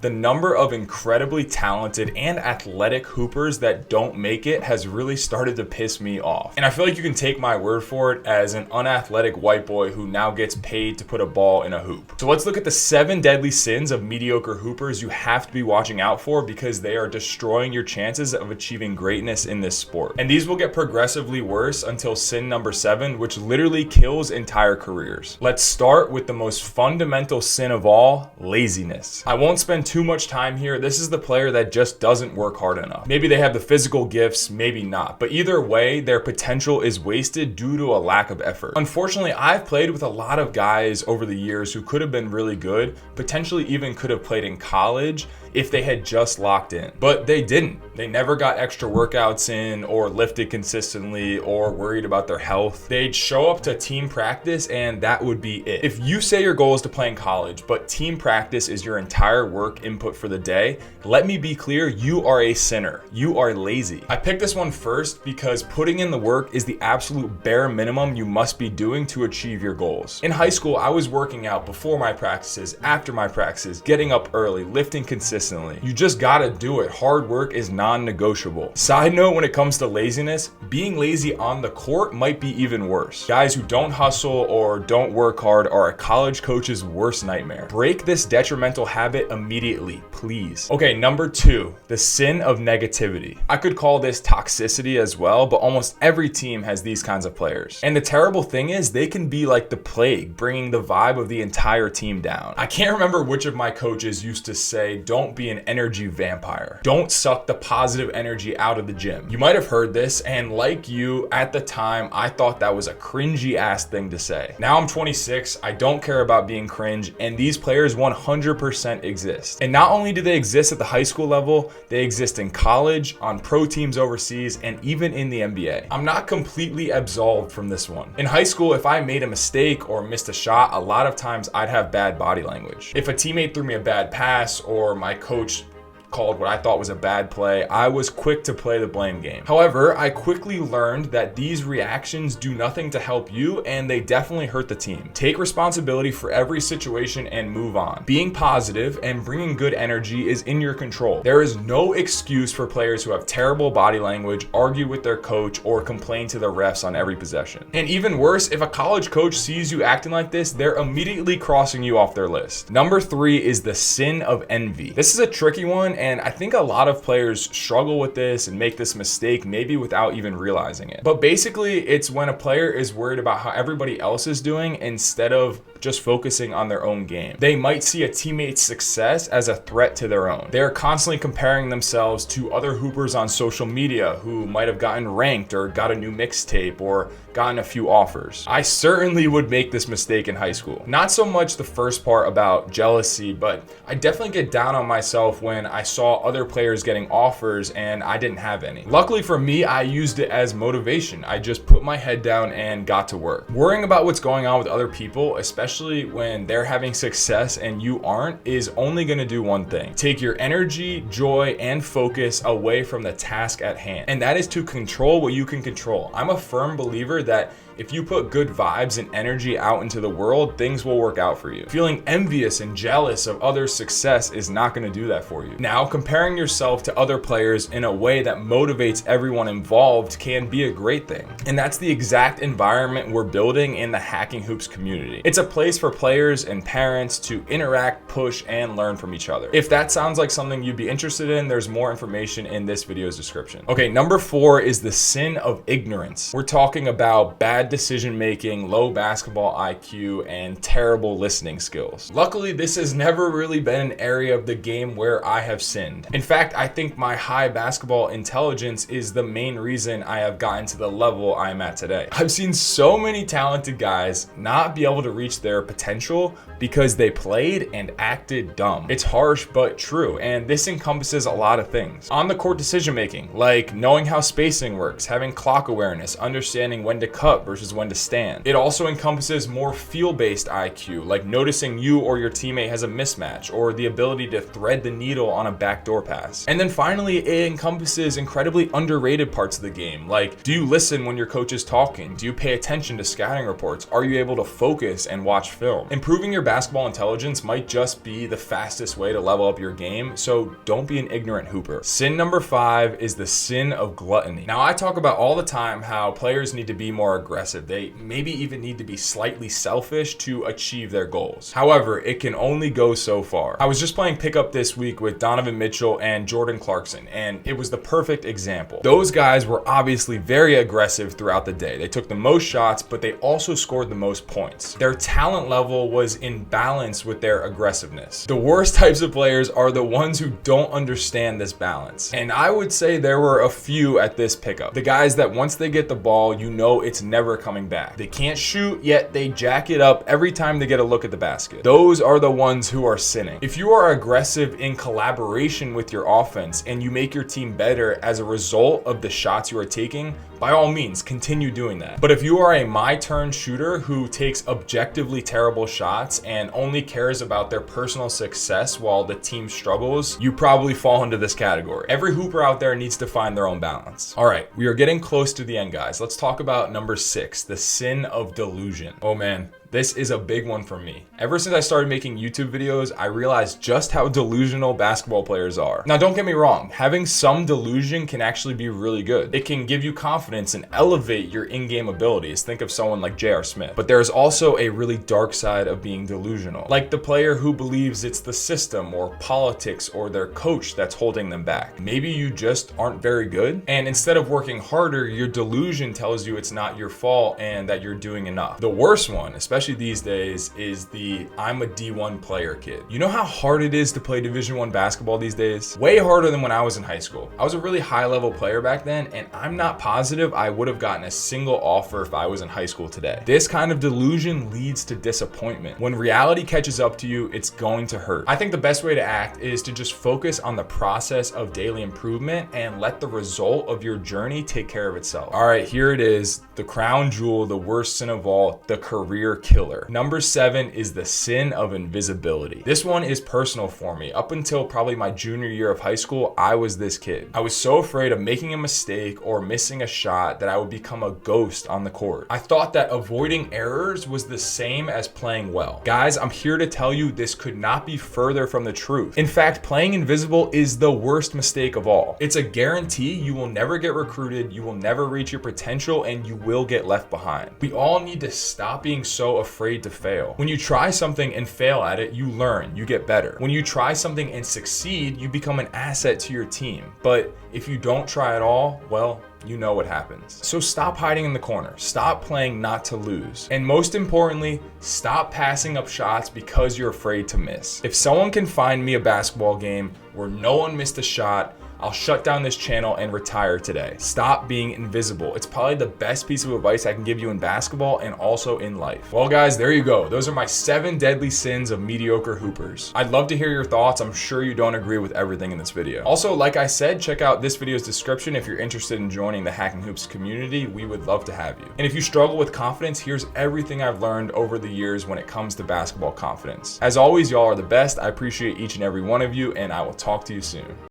The number of incredibly talented and athletic hoopers that don't make it has really started to piss me off. And I feel like you can take my word for it as an unathletic white boy who now gets paid to put a ball in a hoop. So let's look at the 7 deadly sins of mediocre hoopers you have to be watching out for because they are destroying your chances of achieving greatness in this sport. And these will get progressively worse until sin number 7, which literally kills entire careers. Let's start with the most fundamental sin of all, laziness. I won't spend too much time here. This is the player that just doesn't work hard enough. Maybe they have the physical gifts, maybe not. But either way, their potential is wasted due to a lack of effort. Unfortunately, I've played with a lot of guys over the years who could have been really good, potentially even could have played in college if they had just locked in. But they didn't. They never got extra workouts in or lifted consistently or worried about their health. They'd show up to team practice and that would be it. If you say your goal is to play in college, but team practice is your entire work input for the day, let me be clear, you are a sinner. You are lazy. I picked this one first because putting in the work is the absolute bare minimum you must be doing to achieve your goals. In high school, I was working out before my practices, after my practices, getting up early, lifting consistently. You just gotta do it. Hard work is non-negotiable. Side note, when it comes to laziness, being lazy on the court might be even worse. Guys who don't hustle or don't work hard are a college coach's worst nightmare. Break this detrimental habit immediately, please. Okay, number 2, the sin of negativity. I could call this toxicity as well, but almost every team has these kinds of players. And the terrible thing is they can be like the plague, bringing the vibe of the entire team down. I can't remember which of my coaches used to say, don't be an energy vampire. Don't suck the positive energy out of the gym. You might have heard this, and like you, at the time, I thought that was a cringy ass thing to say. Now I'm 26, I don't care about being cringe, and these players 100% exist. And not only do they exist at the high school level, they exist in college, on pro teams overseas, and even in the NBA. I'm not completely absolved from this one. In high school, if I made a mistake or missed a shot, a lot of times I'd have bad body language. If a teammate threw me a bad pass or my coach called what I thought was a bad play, I was quick to play the blame game. However, I quickly learned that these reactions do nothing to help you and they definitely hurt the team. Take responsibility for every situation and move on. Being positive and bringing good energy is in your control. There is no excuse for players who have terrible body language, argue with their coach, or complain to the refs on every possession. And even worse, if a college coach sees you acting like this, they're immediately crossing you off their list. Number 3 is the sin of envy. This is a tricky one, and I think a lot of players struggle with this and make this mistake maybe without even realizing it. But basically, it's when a player is worried about how everybody else is doing instead of just focusing on their own game. They might see a teammate's success as a threat to their own. They are constantly comparing themselves to other hoopers on social media who might have gotten ranked or got a new mixtape or gotten a few offers. I certainly would make this mistake in high school. Not so much the first part about jealousy, but I definitely get down on myself when I saw other players getting offers and I didn't have any. Luckily for me, I used it as motivation. I just put my head down and got to work. Worrying about what's going on with other people, especially when they're having success and you aren't, is only going to do one thing. Take your energy, joy, and focus away from the task at hand. And that is to control what you can control. I'm a firm believer that if you put good vibes and energy out into the world, things will work out for you. Feeling envious and jealous of others' success is not going to do that for you. Now, comparing yourself to other players in a way that motivates everyone involved can be a great thing. And that's the exact environment we're building in the Hacking Hoops community. It's a place for players and parents to interact, push, and learn from each other. If that sounds like something you'd be interested in, there's more information in this video's description. Okay, number 4 is the sin of ignorance. We're talking about bad decision making, low basketball IQ, and terrible listening skills. Luckily, this has never really been an area of the game where I have sinned. In fact, I think my high basketball intelligence is the main reason I have gotten to the level I am at today. I've seen so many talented guys not be able to reach their potential because they played and acted dumb. It's harsh but true, and this encompasses a lot of things. On the court decision making, like knowing how spacing works, having clock awareness, understanding when to cut versus versus when to stand. It also encompasses more feel-based IQ, like noticing you or your teammate has a mismatch, or the ability to thread the needle on a backdoor pass. And then finally, it encompasses incredibly underrated parts of the game, like, do you listen when your coach is talking? Do you pay attention to scouting reports? Are you able to focus and watch film? Improving your basketball intelligence might just be the fastest way to level up your game, so don't be an ignorant hooper. Sin number 5 is the sin of gluttony. Now, I talk about all the time how players need to be more aggressive. They maybe even need to be slightly selfish to achieve their goals. However, it can only go so far. I was just playing pickup this week with Donovan Mitchell and Jordan Clarkson, and it was the perfect example. Those guys were obviously very aggressive throughout the day. They took the most shots, but they also scored the most points. Their talent level was in balance with their aggressiveness. The worst types of players are the ones who don't understand this balance. And I would say there were a few at this pickup. The guys that once they get the ball, you know it's never coming back. They can't shoot, yet they jack it up every time they get a look at the basket. Those are the ones who are sinning. If you are aggressive in collaboration with your offense and you make your team better as a result of the shots you are taking, by all means, continue doing that. But if you are a my turn shooter who takes objectively terrible shots and only cares about their personal success while the team struggles, you probably fall into this category. Every hooper out there needs to find their own balance. All right, we are getting close to the end, guys. Let's talk about number 6, the sin of delusion. Oh man, this is a big one for me. Ever since I started making YouTube videos, I realized just how delusional basketball players are. Now, don't get me wrong, having some delusion can actually be really good. It can give you confidence and elevate your in-game abilities. Think of someone like J.R. Smith. But there's also a really dark side of being delusional, like the player who believes it's the system or politics or their coach that's holding them back. Maybe you just aren't very good, and instead of working harder, your delusion tells you it's not your fault and that you're doing enough. The worst one, especially these days, is the I'm a D1 player kid. You know how hard it is to play Division I basketball these days? Way harder than when I was in high school. I was a really high level player back then, and I'm not positive I would have gotten a single offer if I was in high school today. This kind of delusion leads to disappointment. When reality catches up to you, it's going to hurt. I think the best way to act is to just focus on the process of daily improvement and let the result of your journey take care of itself. All right, here it is, the crown jewel, the worst sin of all, the career killer. Number 7 is the sin of invisibility. This one is personal for me. Up until probably my junior year of high school, I was this kid. I was so afraid of making a mistake or missing a shot that I would become a ghost on the court. I thought that avoiding errors was the same as playing well. Guys, I'm here to tell you this could not be further from the truth. In fact, playing invisible is the worst mistake of all. It's a guarantee you will never get recruited, you will never reach your potential, and you will get left behind. We all need to stop being so afraid to fail. When you try something and fail at it, you learn, you get better. When you try something and succeed, you become an asset to your team. But if you don't try at all, well, you know what happens. So stop hiding in the corner. Stop playing not to lose. And most importantly, stop passing up shots because you're afraid to miss. If someone can find me a basketball game where no one missed a shot, I'll shut down this channel and retire today. Stop being invisible. It's probably the best piece of advice I can give you in basketball and also in life. Well, guys, there you go. Those are my 7 deadly sins of mediocre hoopers. I'd love to hear your thoughts. I'm sure you don't agree with everything in this video. Also, like I said, check out this video's description if you're interested in joining the Hacking Hoops community. We would love to have you. And if you struggle with confidence, here's everything I've learned over the years when it comes to basketball confidence. As always, y'all are the best. I appreciate each and every one of you, and I will talk to you soon.